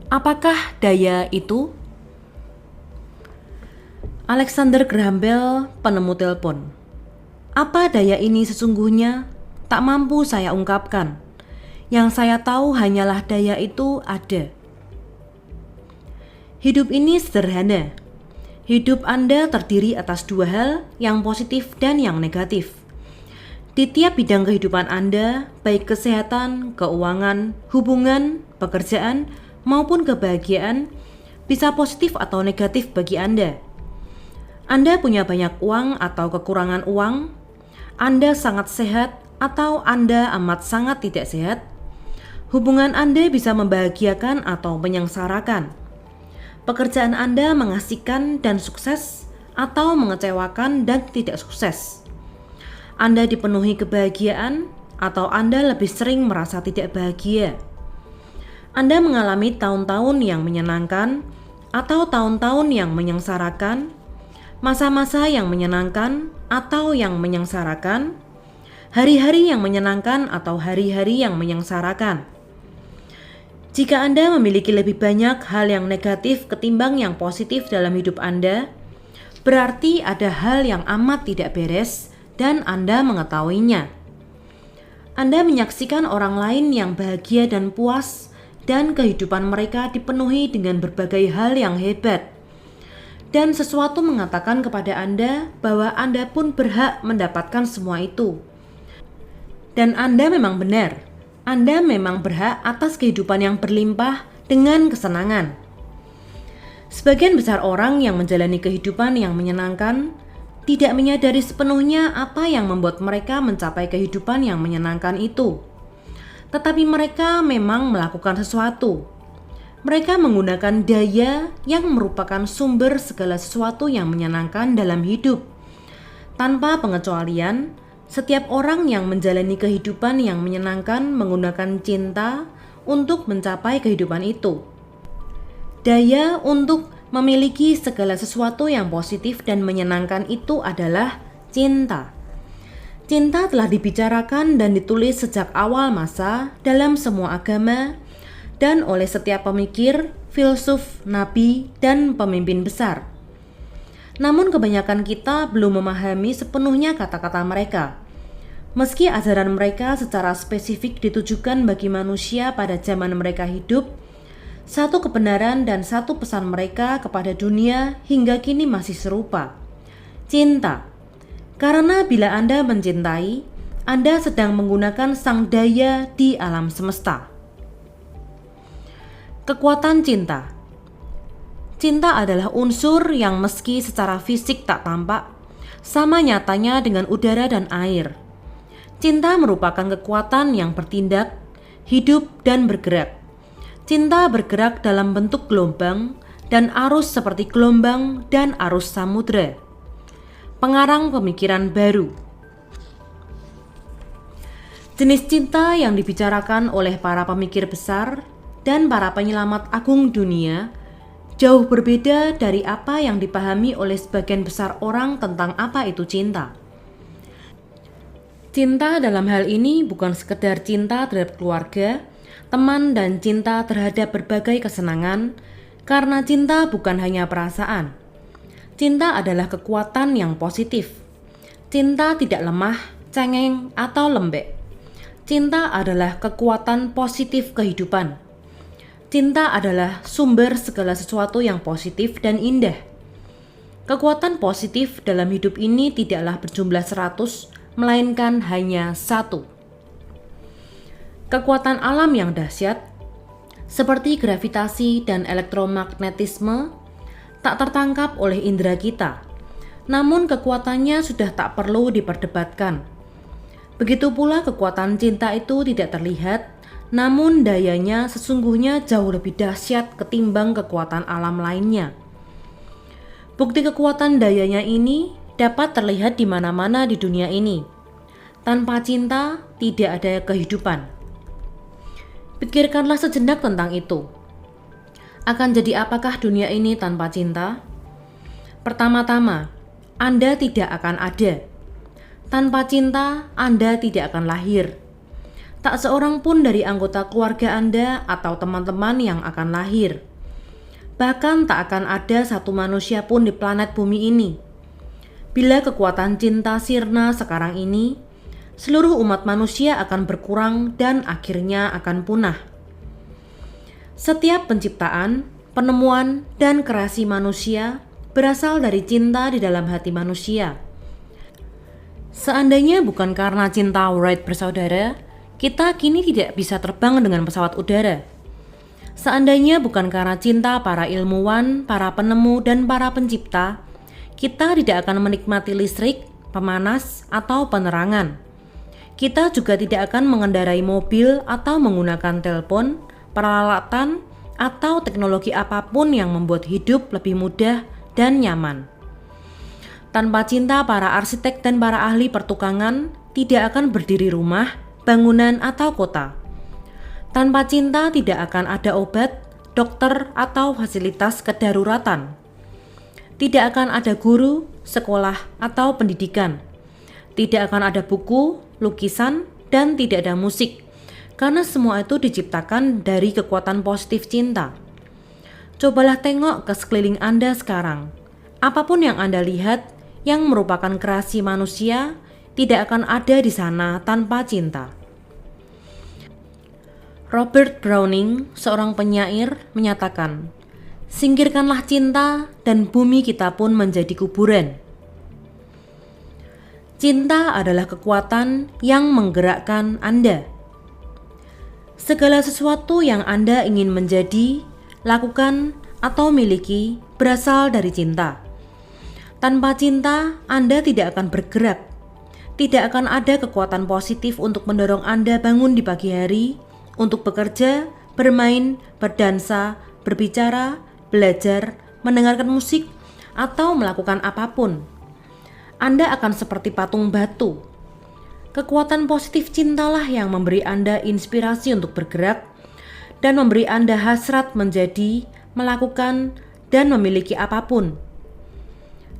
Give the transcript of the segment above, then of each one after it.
Apakah daya itu? Alexander Graham Bell, penemu telepon. Apa daya ini sesungguhnya? Tak mampu saya ungkapkan. Yang saya tahu hanyalah daya itu ada. Hidup ini sederhana. Hidup Anda terdiri atas dua hal, yang positif dan yang negatif. Di tiap bidang kehidupan Anda, baik kesehatan, keuangan, hubungan, pekerjaan, maupun kebahagiaan, bisa positif atau negatif bagi Anda. Anda punya banyak uang atau kekurangan uang, Anda sangat sehat atau Anda amat sangat tidak sehat. Hubungan Anda bisa membahagiakan atau menyengsarakan. Pekerjaan Anda mengasihkan dan sukses atau mengecewakan dan tidak sukses. Anda dipenuhi kebahagiaan atau Anda lebih sering merasa tidak bahagia. Anda mengalami tahun-tahun yang menyenangkan atau tahun-tahun yang menyengsarakan, masa-masa yang menyenangkan atau yang menyengsarakan, hari-hari yang menyenangkan atau hari-hari yang menyengsarakan. Jika Anda memiliki lebih banyak hal yang negatif ketimbang yang positif dalam hidup Anda, berarti ada hal yang amat tidak beres dan Anda mengetahuinya. Anda menyaksikan orang lain yang bahagia dan puas dan kehidupan mereka dipenuhi dengan berbagai hal yang hebat. Dan sesuatu mengatakan kepada Anda bahwa Anda pun berhak mendapatkan semua itu. Dan Anda memang benar. Anda memang berhak atas kehidupan yang berlimpah dengan kesenangan. Sebagian besar orang yang menjalani kehidupan yang menyenangkan tidak menyadari sepenuhnya apa yang membuat mereka mencapai kehidupan yang menyenangkan itu. Tetapi mereka memang melakukan sesuatu. Mereka menggunakan daya yang merupakan sumber segala sesuatu yang menyenangkan dalam hidup. Tanpa pengecualian, setiap orang yang menjalani kehidupan yang menyenangkan menggunakan cinta untuk mencapai kehidupan itu. Daya untuk memiliki segala sesuatu yang positif dan menyenangkan itu adalah cinta. Cinta telah dibicarakan dan ditulis sejak awal masa dalam semua agama dan oleh setiap pemikir, filsuf, nabi, dan pemimpin besar. Namun kebanyakan kita belum memahami sepenuhnya kata-kata mereka. Meski ajaran mereka secara spesifik ditujukan bagi manusia pada zaman mereka hidup, satu kebenaran dan satu pesan mereka kepada dunia hingga kini masih serupa. Cinta. Karena bila Anda mencintai, Anda sedang menggunakan sang daya di alam semesta. Kekuatan cinta. Cinta adalah unsur yang meski secara fisik tak tampak, sama nyatanya dengan udara dan air. Cinta merupakan kekuatan yang bertindak, hidup, dan bergerak. Cinta bergerak dalam bentuk gelombang dan arus seperti gelombang dan arus samudra. Pengarang pemikiran baru. Jenis cinta yang dibicarakan oleh para pemikir besar dan para penyelamat agung dunia jauh berbeda dari apa yang dipahami oleh sebagian besar orang tentang apa itu cinta. Cinta dalam hal ini bukan sekedar cinta terhadap keluarga, teman, dan cinta terhadap berbagai kesenangan, karena cinta bukan hanya perasaan. Cinta adalah kekuatan yang positif. Cinta tidak lemah, cengeng, atau lembek. Cinta adalah kekuatan positif kehidupan. Cinta adalah sumber segala sesuatu yang positif dan indah. Kekuatan positif dalam hidup ini tidaklah berjumlah 100, melainkan hanya 1. Kekuatan alam yang dahsyat, seperti gravitasi dan elektromagnetisme, tak tertangkap oleh indera kita, namun kekuatannya sudah tak perlu diperdebatkan. Begitu pula kekuatan cinta itu tidak terlihat, namun dayanya sesungguhnya jauh lebih dahsyat ketimbang kekuatan alam lainnya. Bukti kekuatan dayanya ini dapat terlihat di mana-mana di dunia ini. Tanpa cinta, tidak ada kehidupan. Pikirkanlah sejenak tentang itu. Akan jadi apakah dunia ini tanpa cinta? Pertama-tama, Anda tidak akan ada. Tanpa cinta, Anda tidak akan lahir. Tak seorang pun dari anggota keluarga Anda atau teman-teman yang akan lahir. Bahkan tak akan ada satu manusia pun di planet bumi ini. Bila kekuatan cinta sirna sekarang ini, seluruh umat manusia akan berkurang dan akhirnya akan punah. Setiap penciptaan, penemuan, dan kreasi manusia berasal dari cinta di dalam hati manusia. Seandainya bukan karena cinta Wright bersaudara, kita kini tidak bisa terbang dengan pesawat udara. Seandainya bukan karena cinta para ilmuwan, para penemu, dan para pencipta, kita tidak akan menikmati listrik, pemanas, atau penerangan. Kita juga tidak akan mengendarai mobil atau menggunakan telepon, peralatan, atau teknologi apapun yang membuat hidup lebih mudah dan nyaman. Tanpa cinta para arsitek dan para ahli pertukangan, tidak akan berdiri rumah, bangunan, atau kota. Tanpa cinta tidak akan ada obat, dokter, atau fasilitas kedaruratan. Tidak akan ada guru, sekolah, atau pendidikan. Tidak akan ada buku, lukisan, dan tidak ada musik, karena semua itu diciptakan dari kekuatan positif cinta. Cobalah tengok ke sekeliling Anda sekarang. Apapun yang Anda lihat yang merupakan kreasi manusia tidak akan ada di sana tanpa cinta. Robert Browning, seorang penyair, menyatakan, "Singkirkanlah cinta dan bumi kita pun menjadi kuburan." Cinta adalah kekuatan yang menggerakkan Anda. Segala sesuatu yang Anda ingin menjadi, lakukan, atau miliki berasal dari cinta. Tanpa cinta, Anda tidak akan bergerak. Tidak akan ada kekuatan positif untuk mendorong Anda bangun di pagi hari, untuk bekerja, bermain, berdansa, berbicara, belajar, mendengarkan musik, atau melakukan apapun. Anda akan seperti patung batu. Kekuatan positif cintalah yang memberi Anda inspirasi untuk bergerak dan memberi Anda hasrat menjadi, melakukan, dan memiliki apapun.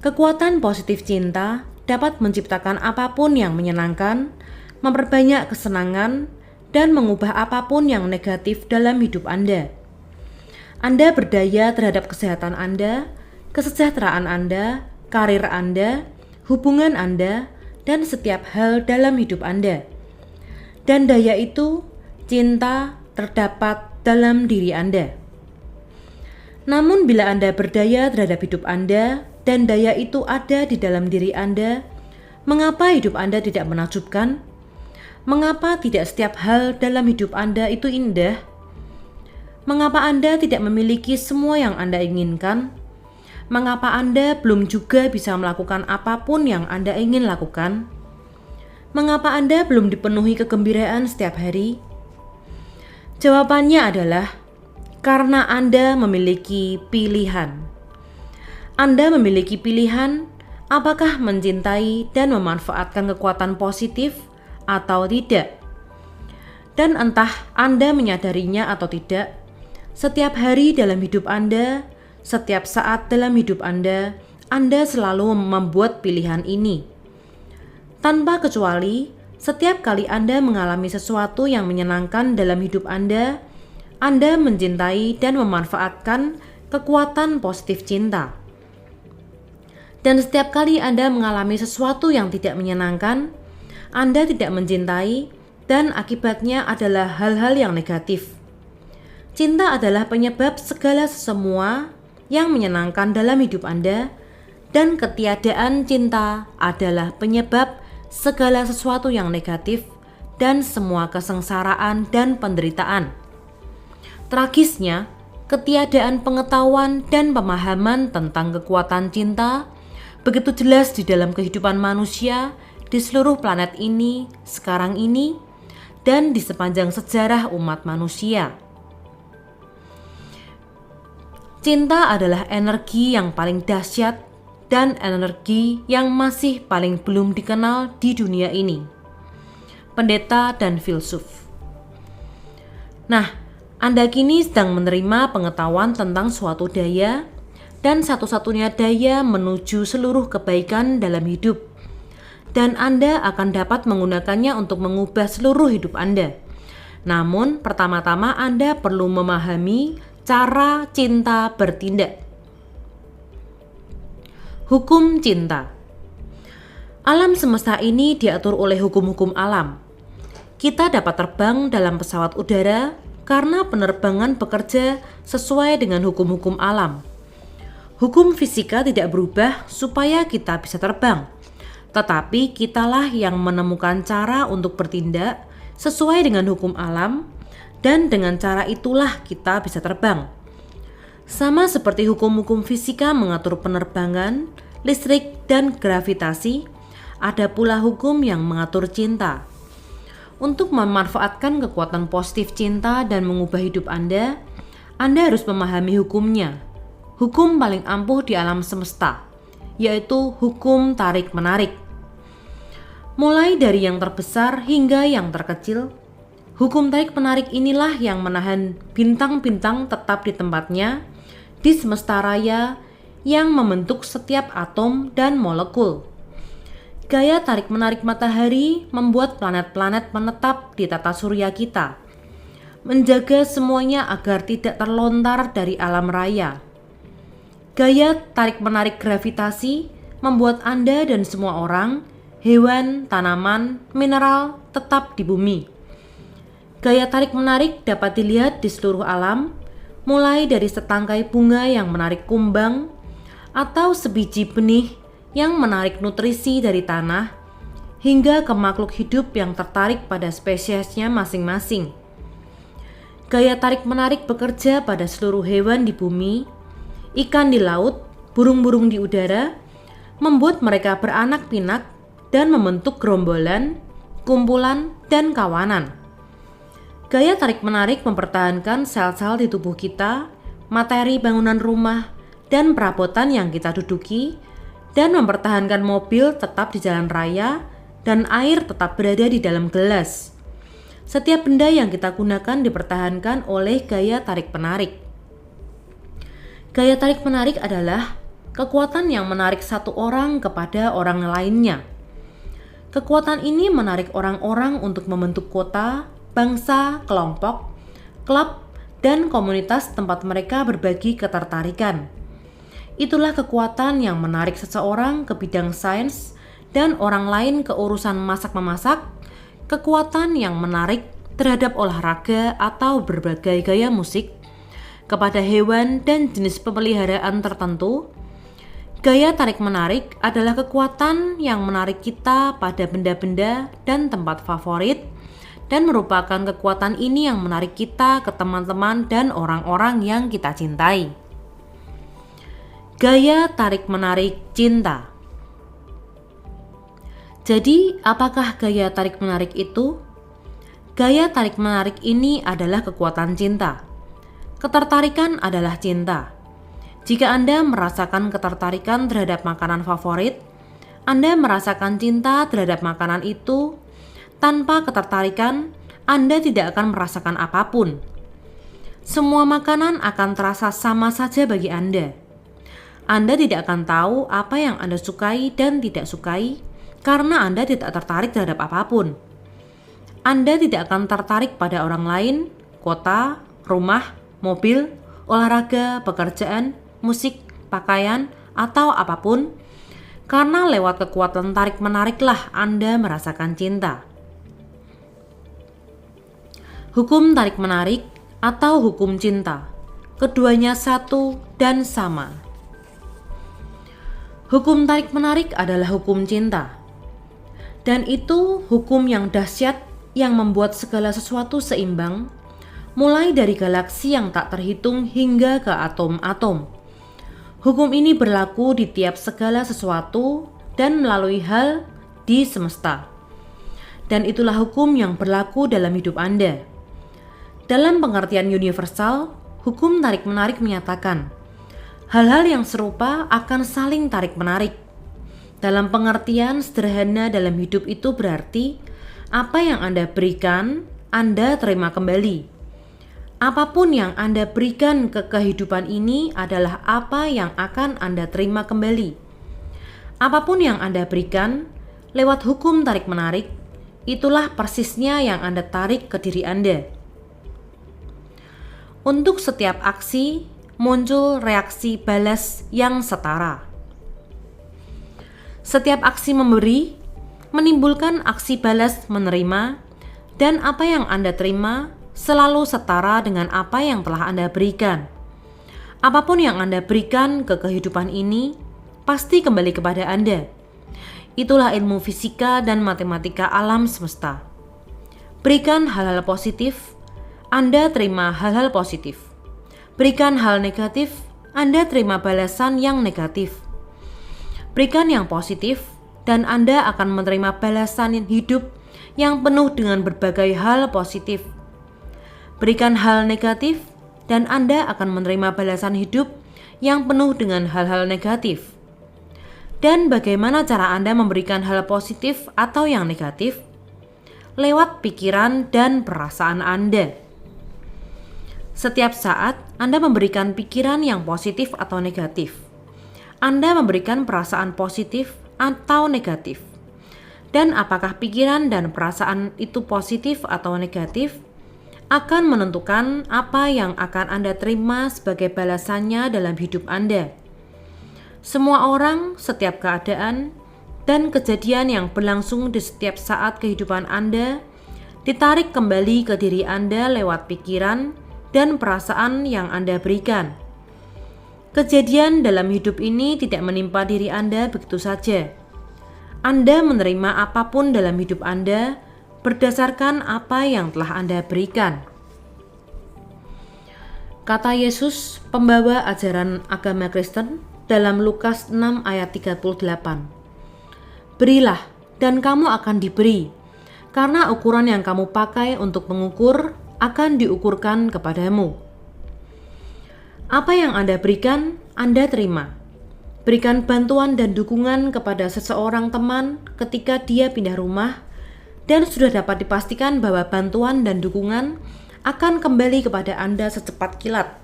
Kekuatan positif cinta dapat menciptakan apapun yang menyenangkan, memperbanyak kesenangan, dan mengubah apapun yang negatif dalam hidup Anda. Anda berdaya terhadap kesehatan Anda, kesejahteraan Anda, karir Anda, hubungan Anda, dan setiap hal dalam hidup Anda. Dan daya itu, cinta, terdapat dalam diri Anda. Namun bila Anda berdaya terhadap hidup Anda, dan daya itu ada di dalam diri Anda, mengapa hidup Anda tidak menakjubkan? Mengapa tidak setiap hal dalam hidup Anda itu indah? Mengapa Anda tidak memiliki semua yang Anda inginkan? Mengapa Anda belum juga bisa melakukan apapun yang Anda ingin lakukan? Mengapa Anda belum dipenuhi kegembiraan setiap hari? Jawabannya adalah karena Anda memiliki pilihan. Anda memiliki pilihan apakah mencintai dan memanfaatkan kekuatan positif atau tidak. Dan entah Anda menyadarinya atau tidak, setiap hari dalam hidup Anda, setiap saat dalam hidup Anda selalu membuat pilihan ini. Tanpa kecuali, setiap kali Anda mengalami sesuatu yang menyenangkan dalam hidup Anda mencintai dan memanfaatkan kekuatan positif cinta. Dan setiap kali Anda mengalami sesuatu yang tidak menyenangkan, Anda tidak mencintai, dan akibatnya adalah hal-hal yang negatif. Cinta adalah penyebab segala semua yang menyenangkan dalam hidup Anda, dan ketiadaan cinta adalah penyebab segala sesuatu yang negatif dan semua kesengsaraan dan penderitaan. Tragisnya, ketiadaan pengetahuan dan pemahaman tentang kekuatan cinta begitu jelas di dalam kehidupan manusia di seluruh planet ini, sekarang ini, dan di sepanjang sejarah umat manusia. Cinta adalah energi yang paling dahsyat dan energi yang masih paling belum dikenal di dunia ini. Pendeta dan filsuf. Nah, Anda kini sedang menerima pengetahuan tentang suatu daya dan satu-satunya daya menuju seluruh kebaikan dalam hidup. Dan Anda akan dapat menggunakannya untuk mengubah seluruh hidup Anda, Namun, pertama-tama Anda perlu memahami cara cinta bertindak. Hukum cinta. Alam semesta ini diatur oleh hukum-hukum alam. Kita dapat terbang dalam pesawat udara karena penerbangan bekerja sesuai dengan hukum-hukum alam. Hukum fisika tidak berubah supaya kita bisa terbang, tetapi kitalah yang menemukan cara untuk bertindak sesuai dengan hukum alam, dan dengan cara itulah kita bisa terbang. Sama seperti hukum-hukum fisika mengatur penerbangan, listrik, dan gravitasi, ada pula hukum yang mengatur cinta. Untuk memanfaatkan kekuatan positif cinta dan mengubah hidup Anda harus memahami hukumnya. Hukum paling ampuh di alam semesta, yaitu hukum tarik-menarik. Mulai dari yang terbesar hingga yang terkecil, hukum tarik-menarik inilah yang menahan bintang-bintang tetap di tempatnya di semesta raya yang membentuk setiap atom dan molekul. Gaya tarik-menarik matahari membuat planet-planet menetap di tata surya kita, menjaga semuanya agar tidak terlontar dari alam raya. Gaya tarik-menarik gravitasi membuat Anda dan semua orang, hewan, tanaman, mineral tetap di bumi. Gaya tarik-menarik dapat dilihat di seluruh alam, mulai dari setangkai bunga yang menarik kumbang, atau sebiji benih yang menarik nutrisi dari tanah, hingga ke makhluk hidup yang tertarik pada spesiesnya masing-masing. Gaya tarik-menarik bekerja pada seluruh hewan di bumi, ikan di laut, burung-burung di udara, membuat mereka beranak pinak dan membentuk gerombolan, kumpulan, dan kawanan. Gaya tarik-menarik mempertahankan sel-sel di tubuh kita, materi bangunan rumah, dan perabotan yang kita duduki, dan mempertahankan mobil tetap di jalan raya, dan air tetap berada di dalam gelas. Setiap benda yang kita gunakan dipertahankan oleh gaya tarik-menarik. Gaya tarik-menarik adalah kekuatan yang menarik satu orang kepada orang lainnya. Kekuatan ini menarik orang-orang untuk membentuk kota, bangsa, kelompok, klub, dan komunitas tempat mereka berbagi ketertarikan. Itulah kekuatan yang menarik seseorang ke bidang sains dan orang lain ke urusan masak-memasak, kekuatan yang menarik terhadap olahraga atau berbagai gaya musik, kepada hewan dan jenis pemeliharaan tertentu. Gaya tarik-menarik adalah kekuatan yang menarik kita pada benda-benda dan tempat favorit, dan merupakan kekuatan ini yang menarik kita ke teman-teman dan orang-orang yang kita cintai. Gaya tarik-menarik cinta. Jadi, apakah gaya tarik-menarik itu? Gaya tarik-menarik ini adalah kekuatan cinta. Ketertarikan adalah cinta. Jika Anda merasakan ketertarikan terhadap makanan favorit, Anda merasakan cinta terhadap makanan itu. Tanpa ketertarikan, Anda tidak akan merasakan apapun. Semua makanan akan terasa sama saja bagi Anda. Anda tidak akan tahu apa yang Anda sukai dan tidak sukai karena Anda tidak tertarik terhadap apapun. Anda tidak akan tertarik pada orang lain, kota, rumah, mobil, olahraga, pekerjaan, musik, pakaian, atau apapun, karena lewat kekuatan tarik-menariklah Anda merasakan cinta. Hukum tarik-menarik atau hukum cinta, keduanya satu dan sama. Hukum tarik-menarik adalah hukum cinta, dan itu hukum yang dahsyat yang membuat segala sesuatu seimbang, mulai dari galaksi yang tak terhitung hingga ke atom-atom. Hukum ini berlaku di tiap segala sesuatu dan melalui hal di semesta. Dan itulah hukum yang berlaku dalam hidup Anda. Dalam pengertian universal, hukum tarik-menarik menyatakan hal-hal yang serupa akan saling tarik-menarik. Dalam pengertian sederhana dalam hidup itu berarti apa yang Anda berikan, Anda terima kembali. Apapun yang Anda berikan ke kehidupan ini adalah apa yang akan Anda terima kembali. Apapun yang Anda berikan lewat hukum tarik-menarik, itulah persisnya yang Anda tarik ke diri Anda. Untuk setiap aksi, muncul reaksi balas yang setara. Setiap aksi memberi, menimbulkan aksi balas menerima, dan apa yang Anda terima selalu setara dengan apa yang telah Anda berikan. Apapun yang Anda berikan ke kehidupan ini, pasti kembali kepada Anda. Itulah ilmu fisika dan matematika alam semesta. Berikan hal-hal positif, Anda terima hal-hal positif. Berikan hal negatif, Anda terima balasan yang negatif. Berikan yang positif, dan Anda akan menerima balasan hidup yang penuh dengan berbagai hal positif. Berikan hal negatif, dan Anda akan menerima balasan hidup yang penuh dengan hal-hal negatif. Dan bagaimana cara Anda memberikan hal positif atau yang negatif? Lewat pikiran dan perasaan Anda. Setiap saat Anda memberikan pikiran yang positif atau negatif. Anda memberikan perasaan positif atau negatif. Dan apakah pikiran dan perasaan itu positif atau negatif akan menentukan apa yang akan Anda terima sebagai balasannya dalam hidup Anda. Semua orang, setiap keadaan, dan kejadian yang berlangsung di setiap saat kehidupan Anda ditarik kembali ke diri Anda lewat pikiran dan perasaan yang Anda berikan. Kejadian dalam hidup ini tidak menimpa diri Anda begitu saja. Anda menerima apapun dalam hidup Anda berdasarkan apa yang telah Anda berikan. Kata Yesus, pembawa ajaran agama Kristen, dalam Lukas 6 ayat 38. Berilah dan kamu akan diberi, karena ukuran yang kamu pakai untuk mengukur akan diukurkan kepadamu. Apa yang Anda berikan, Anda terima. Berikan bantuan dan dukungan kepada seseorang teman ketika dia pindah rumah, dan sudah dapat dipastikan bahwa bantuan dan dukungan akan kembali kepada Anda secepat kilat.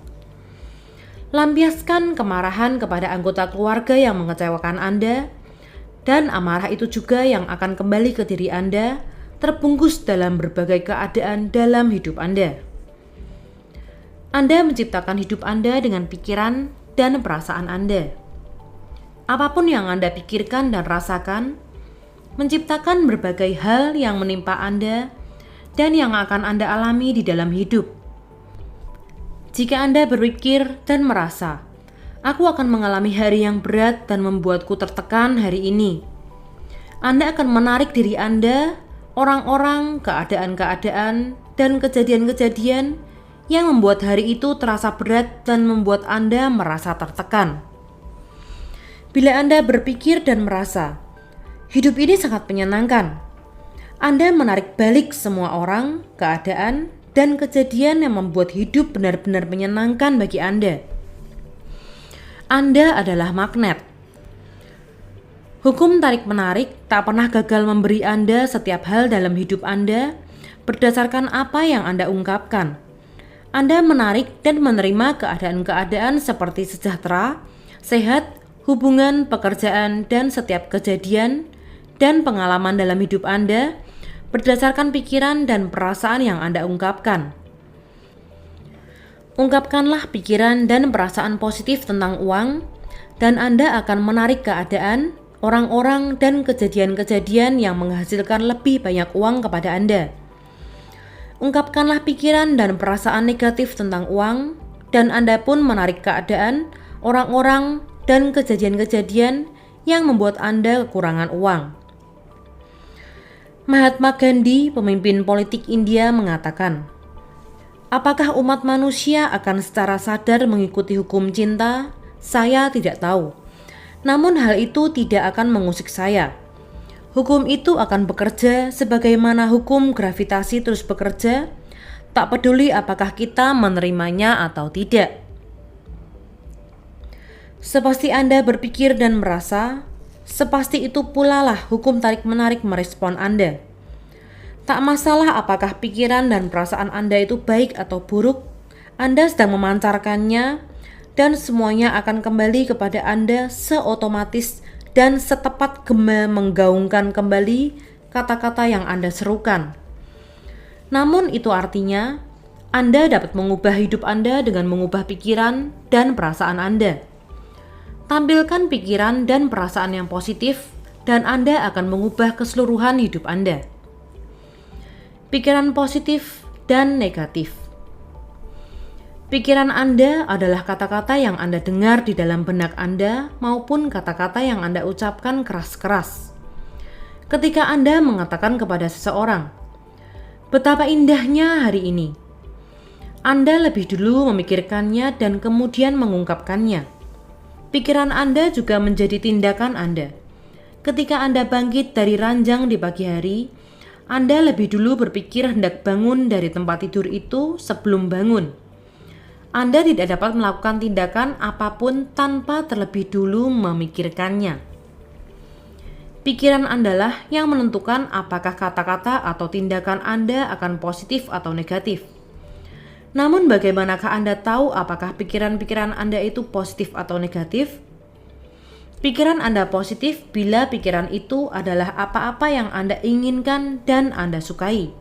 Lampiaskan kemarahan kepada anggota keluarga yang mengecewakan Anda, dan amarah itu juga yang akan kembali ke diri Anda, terbungkus dalam berbagai keadaan dalam hidup Anda. Anda menciptakan hidup Anda dengan pikiran dan perasaan Anda. Apapun yang Anda pikirkan dan rasakan, menciptakan berbagai hal yang menimpa Anda dan yang akan Anda alami di dalam hidup. Jika Anda berpikir dan merasa, aku akan mengalami hari yang berat dan membuatku tertekan hari ini, Anda akan menarik diri Anda, orang-orang, keadaan-keadaan, dan kejadian-kejadian yang membuat hari itu terasa berat dan membuat Anda merasa tertekan. Bila Anda berpikir dan merasa, hidup ini sangat menyenangkan, Anda menarik balik semua orang, keadaan, dan kejadian yang membuat hidup benar-benar menyenangkan bagi Anda. Anda adalah magnet. Hukum tarik-menarik tak pernah gagal memberi Anda setiap hal dalam hidup Anda berdasarkan apa yang Anda ungkapkan. Anda menarik dan menerima keadaan-keadaan seperti sejahtera, sehat, hubungan, pekerjaan, dan setiap kejadian dan pengalaman dalam hidup Anda berdasarkan pikiran dan perasaan yang Anda ungkapkan. Ungkapkanlah pikiran dan perasaan positif tentang uang, dan Anda akan menarik keadaan, orang-orang, dan kejadian-kejadian yang menghasilkan lebih banyak uang kepada Anda. Ungkapkanlah pikiran dan perasaan negatif tentang uang, dan Anda pun menarik keadaan, orang-orang, dan kejadian-kejadian yang membuat Anda kekurangan uang. Mahatma Gandhi, pemimpin politik India, mengatakan, apakah umat manusia akan secara sadar mengikuti hukum cinta? Saya tidak tahu. Namun hal itu tidak akan mengusik saya. Hukum itu akan bekerja sebagaimana hukum gravitasi terus bekerja, tak peduli apakah kita menerimanya atau tidak. Sepasti Anda berpikir dan merasa, sepasti itu pula lah hukum tarik-menarik merespon Anda. Tak masalah apakah pikiran dan perasaan Anda itu baik atau buruk, Anda sedang memancarkannya, dan semuanya akan kembali kepada Anda seotomatis dan setepat gema menggaungkan kembali kata-kata yang Anda serukan. Namun itu artinya Anda dapat mengubah hidup Anda dengan mengubah pikiran dan perasaan Anda. Tampilkan pikiran dan perasaan yang positif dan Anda akan mengubah keseluruhan hidup Anda. Pikiran positif dan negatif. Pikiran Anda adalah kata-kata yang Anda dengar di dalam benak Anda maupun kata-kata yang Anda ucapkan keras-keras. Ketika Anda mengatakan kepada seseorang, "Betapa indahnya hari ini," Anda lebih dulu memikirkannya dan kemudian mengungkapkannya. Pikiran Anda juga menjadi tindakan Anda. Ketika Anda bangkit dari ranjang di pagi hari, Anda lebih dulu berpikir hendak bangun dari tempat tidur itu sebelum bangun. Anda tidak dapat melakukan tindakan apapun tanpa terlebih dulu memikirkannya. Pikiran Andalah yang menentukan apakah kata-kata atau tindakan Anda akan positif atau negatif. Namun bagaimanakah Anda tahu apakah pikiran-pikiran Anda itu positif atau negatif? Pikiran Anda positif bila pikiran itu adalah apa-apa yang Anda inginkan dan Anda sukai.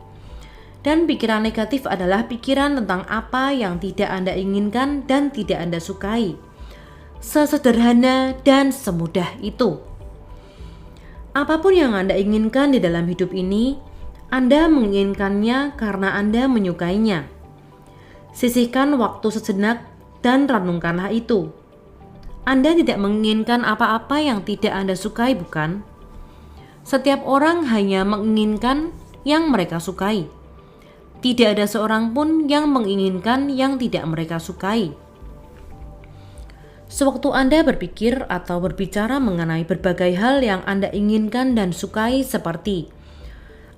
Dan pikiran negatif adalah pikiran tentang apa yang tidak Anda inginkan dan tidak Anda sukai. Sesederhana dan semudah itu. Apapun yang Anda inginkan di dalam hidup ini, Anda menginginkannya karena Anda menyukainya. Sisihkan waktu sejenak dan renungkanlah itu. Anda tidak menginginkan apa-apa yang tidak Anda sukai, bukan? Setiap orang hanya menginginkan yang mereka sukai. Tidak ada seorang pun yang menginginkan yang tidak mereka sukai. Sewaktu Anda berpikir atau berbicara mengenai berbagai hal yang Anda inginkan dan sukai seperti,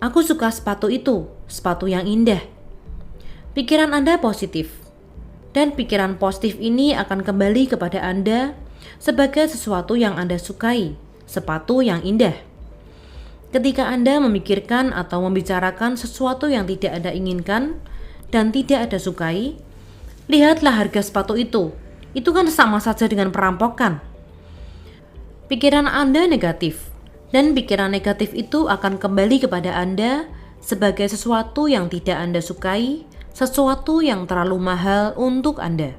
"Aku suka sepatu itu, sepatu yang indah." Pikiran Anda positif. Dan pikiran positif ini akan kembali kepada Anda sebagai sesuatu yang Anda sukai, sepatu yang indah. Ketika Anda memikirkan atau membicarakan sesuatu yang tidak Anda inginkan dan tidak Anda sukai, lihatlah harga sepatu itu. Itu kan sama saja dengan perampokan. Pikiran Anda negatif, dan pikiran negatif itu akan kembali kepada Anda sebagai sesuatu yang tidak Anda sukai, sesuatu yang terlalu mahal untuk Anda.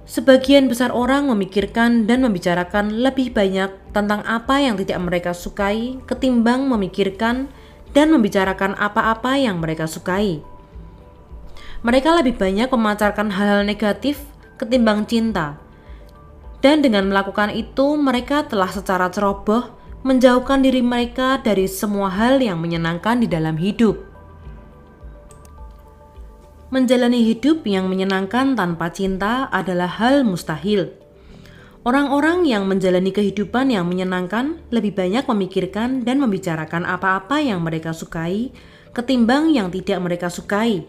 Sebagian besar orang memikirkan dan membicarakan lebih banyak tentang apa yang tidak mereka sukai ketimbang memikirkan dan membicarakan apa-apa yang mereka sukai. Mereka lebih banyak memancarkan hal-hal negatif ketimbang cinta. Dan dengan melakukan itu, mereka telah secara ceroboh menjauhkan diri mereka dari semua hal yang menyenangkan di dalam hidup. Menjalani hidup yang menyenangkan tanpa cinta adalah hal mustahil. Orang-orang yang menjalani kehidupan yang menyenangkan lebih banyak memikirkan dan membicarakan apa-apa yang mereka sukai ketimbang yang tidak mereka sukai.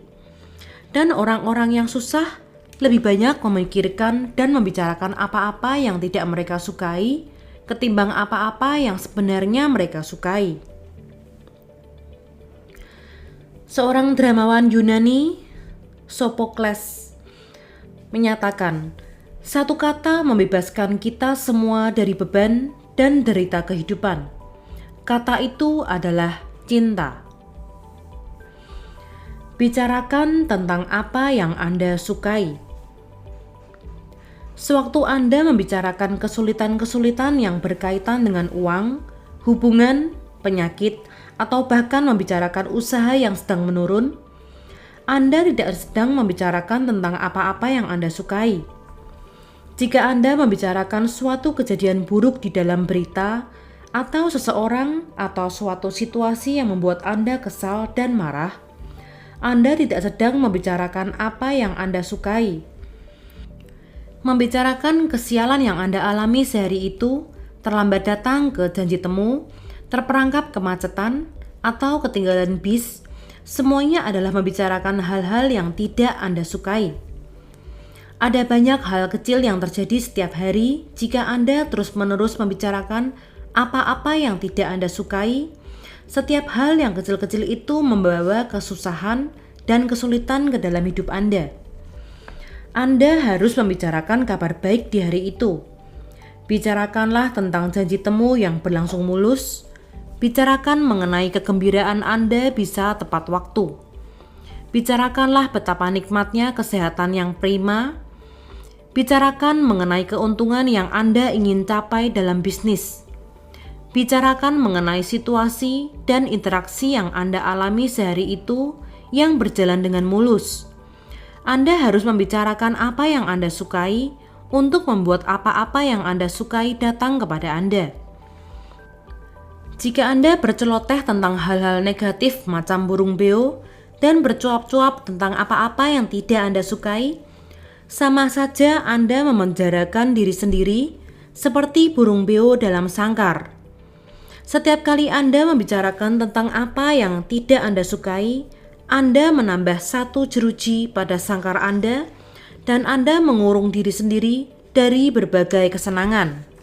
Dan orang-orang yang susah lebih banyak memikirkan dan membicarakan apa-apa yang tidak mereka sukai ketimbang apa-apa yang sebenarnya mereka sukai. Seorang dramawan Yunani, Sophocles, menyatakan, "Satu kata membebaskan kita semua dari beban dan derita kehidupan. Kata itu adalah cinta." Bicarakan tentang apa yang Anda sukai. Sewaktu Anda membicarakan kesulitan-kesulitan yang berkaitan dengan uang, hubungan, penyakit, atau bahkan membicarakan usaha yang sedang menurun, Anda tidak sedang membicarakan tentang apa-apa yang Anda sukai. Jika Anda membicarakan suatu kejadian buruk di dalam berita, atau seseorang atau suatu situasi yang membuat Anda kesal dan marah, Anda tidak sedang membicarakan apa yang Anda sukai. Membicarakan kesialan yang Anda alami sehari itu, terlambat datang ke janji temu, terperangkap kemacetan, atau ketinggalan bis, semuanya adalah membicarakan hal-hal yang tidak Anda sukai. Ada banyak hal kecil yang terjadi setiap hari jika Anda terus-menerus membicarakan apa-apa yang tidak Anda sukai. Setiap hal yang kecil-kecil itu membawa kesusahan dan kesulitan ke dalam hidup Anda. Anda harus membicarakan kabar baik di hari itu. Bicarakanlah tentang janji temu yang berlangsung mulus. Bicarakan mengenai kegembiraan Anda bisa tepat waktu. Bicarakanlah betapa nikmatnya kesehatan yang prima. Bicarakan mengenai keuntungan yang Anda ingin capai dalam bisnis. Bicarakan mengenai situasi dan interaksi yang Anda alami sehari itu yang berjalan dengan mulus. Anda harus membicarakan apa yang Anda sukai untuk membuat apa-apa yang Anda sukai datang kepada Anda. Jika Anda berceloteh tentang hal-hal negatif macam burung beo dan bercuap-cuap tentang apa-apa yang tidak Anda sukai, sama saja Anda memenjarakan diri sendiri seperti burung beo dalam sangkar. Setiap kali Anda membicarakan tentang apa yang tidak Anda sukai, Anda menambah satu jeruji pada sangkar Anda dan Anda mengurung diri sendiri dari berbagai kesenangan.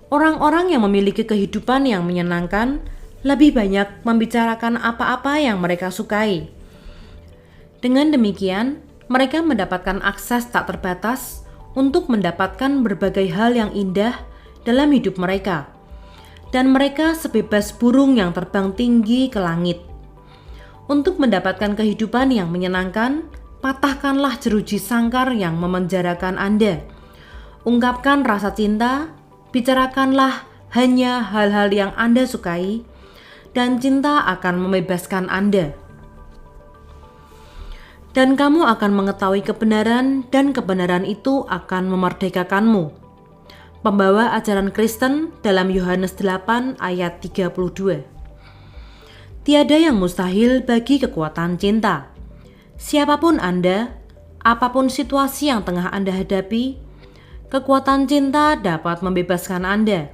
Orang-orang yang memiliki kehidupan yang menyenangkan lebih banyak membicarakan apa-apa yang mereka sukai. Dengan demikian, mereka mendapatkan akses tak terbatas untuk mendapatkan berbagai hal yang indah dalam hidup mereka. Dan mereka sebebas burung yang terbang tinggi ke langit. Untuk mendapatkan kehidupan yang menyenangkan, patahkanlah jeruji sangkar yang memenjarakan Anda. Ungkapkan rasa cinta, bicarakanlah hanya hal-hal yang Anda sukai, dan cinta akan membebaskan Anda. Dan kamu akan mengetahui kebenaran, dan kebenaran itu akan memerdekakanmu. Pembawa ajaran Kristen dalam Yohanes 8 ayat 32. Tiada yang mustahil bagi kekuatan cinta. Siapapun Anda, apapun situasi yang tengah Anda hadapi, kekuatan cinta dapat membebaskan Anda.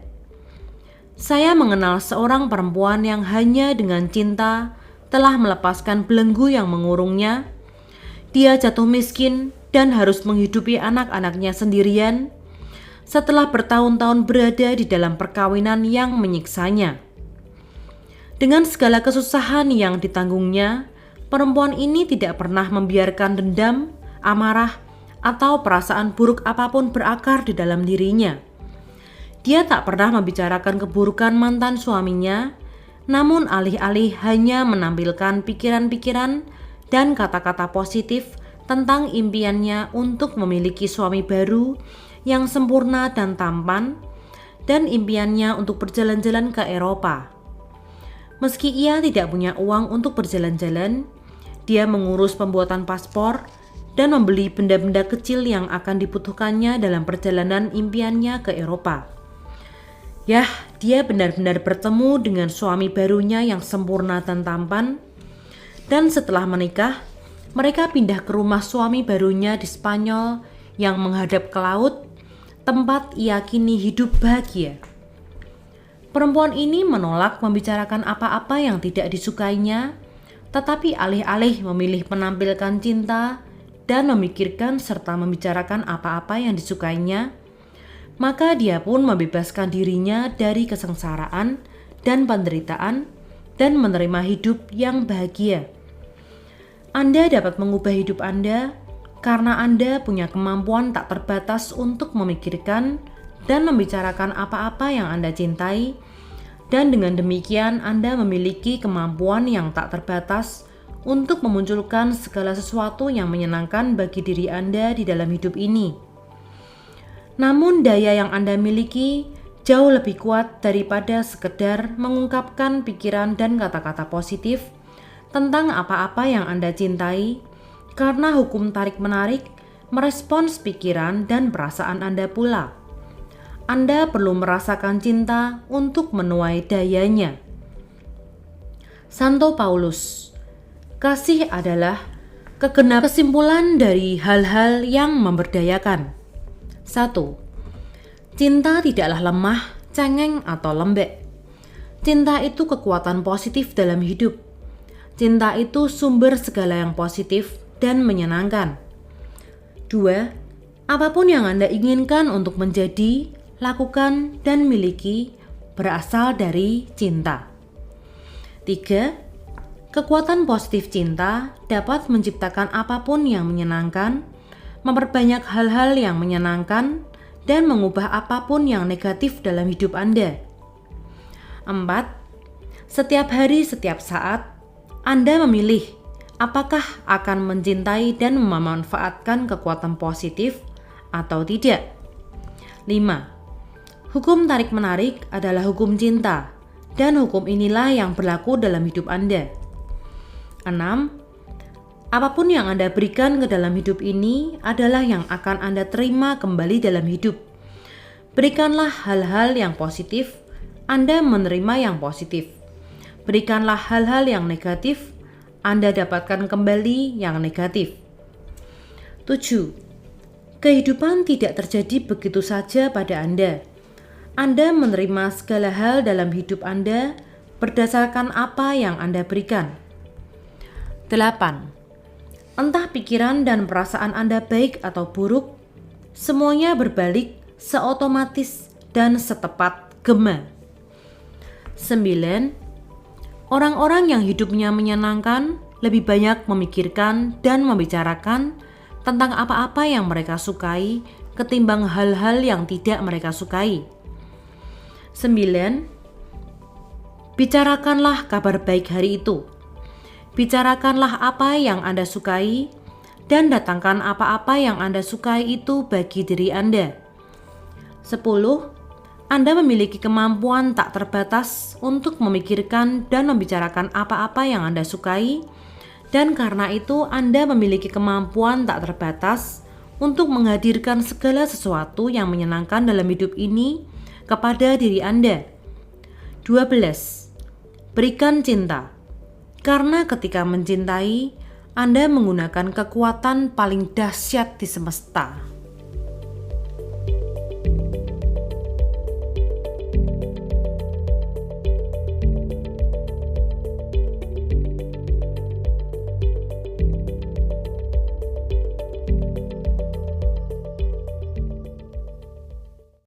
Saya mengenal seorang perempuan yang hanya dengan cinta telah melepaskan belenggu yang mengurungnya. Dia jatuh miskin dan harus menghidupi anak-anaknya sendirian setelah bertahun-tahun berada di dalam perkawinan yang menyiksanya. Dengan segala kesusahan yang ditanggungnya, perempuan ini tidak pernah membiarkan dendam, amarah, atau perasaan buruk apapun berakar di dalam dirinya. Dia tak pernah membicarakan keburukan mantan suaminya, namun alih-alih hanya menampilkan pikiran-pikiran dan kata-kata positif tentang impiannya untuk memiliki suami baru yang sempurna dan tampan, dan impiannya untuk berjalan-jalan ke Eropa. Meski ia tidak punya uang untuk berjalan-jalan, dia mengurus pembuatan paspor dan membeli benda-benda kecil yang akan dibutuhkannya dalam perjalanan impiannya ke Eropa. Yah, dia benar-benar bertemu dengan suami barunya yang sempurna dan tampan, dan setelah menikah, mereka pindah ke rumah suami barunya di Spanyol yang menghadap ke laut, tempat ia kini hidup bahagia. Perempuan ini menolak membicarakan apa-apa yang tidak disukainya, tetapi alih-alih memilih menampilkan cinta dan memikirkan serta membicarakan apa-apa yang disukainya, maka dia pun membebaskan dirinya dari kesengsaraan dan penderitaan dan menerima hidup yang bahagia. Anda dapat mengubah hidup Anda karena Anda punya kemampuan tak terbatas untuk memikirkan dan membicarakan apa-apa yang Anda cintai, dan dengan demikian Anda memiliki kemampuan yang tak terbatas untuk memunculkan segala sesuatu yang menyenangkan bagi diri Anda di dalam hidup ini. Namun daya yang Anda miliki jauh lebih kuat daripada sekedar mengungkapkan pikiran dan kata-kata positif tentang apa-apa yang Anda cintai, karena hukum tarik-menarik merespons pikiran dan perasaan Anda pula. Anda perlu merasakan cinta untuk menuai dayanya. Santo Paulus, kasih adalah kesimpulan dari hal-hal yang memberdayakan. 1. Cinta tidaklah lemah, cengeng, atau lembek. Cinta itu kekuatan positif dalam hidup. Cinta itu sumber segala yang positif dan menyenangkan. 2. Apapun yang Anda inginkan untuk menjadi, lakukan, dan miliki berasal dari cinta. 3. Kekuatan positif cinta dapat menciptakan apapun yang menyenangkan, memperbanyak hal-hal yang menyenangkan, dan mengubah apapun yang negatif dalam hidup Anda. 4. Setiap hari, setiap saat, Anda memilih apakah akan mencintai dan memanfaatkan kekuatan positif atau tidak. 5. Hukum tarik-menarik adalah hukum cinta, dan hukum inilah yang berlaku dalam hidup Anda. 6. Apapun yang Anda berikan ke dalam hidup ini adalah yang akan Anda terima kembali dalam hidup. Berikanlah hal-hal yang positif, Anda menerima yang positif. Berikanlah hal-hal yang negatif, Anda dapatkan kembali yang negatif. 7. Kehidupan tidak terjadi begitu saja pada Anda. Anda menerima segala hal dalam hidup Anda berdasarkan apa yang Anda berikan. 8. Entah pikiran dan perasaan Anda baik atau buruk, semuanya berbalik seotomatis dan setepat gema. 9. Orang-orang yang hidupnya menyenangkan lebih banyak memikirkan dan membicarakan tentang apa-apa yang mereka sukai ketimbang hal-hal yang tidak mereka sukai. 9. Bicarakanlah kabar baik hari itu. Bicarakanlah apa yang Anda sukai dan datangkan apa-apa yang Anda sukai itu bagi diri Anda. 10. Anda memiliki kemampuan tak terbatas untuk memikirkan dan membicarakan apa-apa yang Anda sukai, dan karena itu Anda memiliki kemampuan tak terbatas untuk menghadirkan segala sesuatu yang menyenangkan dalam hidup ini kepada diri Anda. 12. Berikan cinta. Karena ketika mencintai, Anda menggunakan kekuatan paling dahsyat di semesta.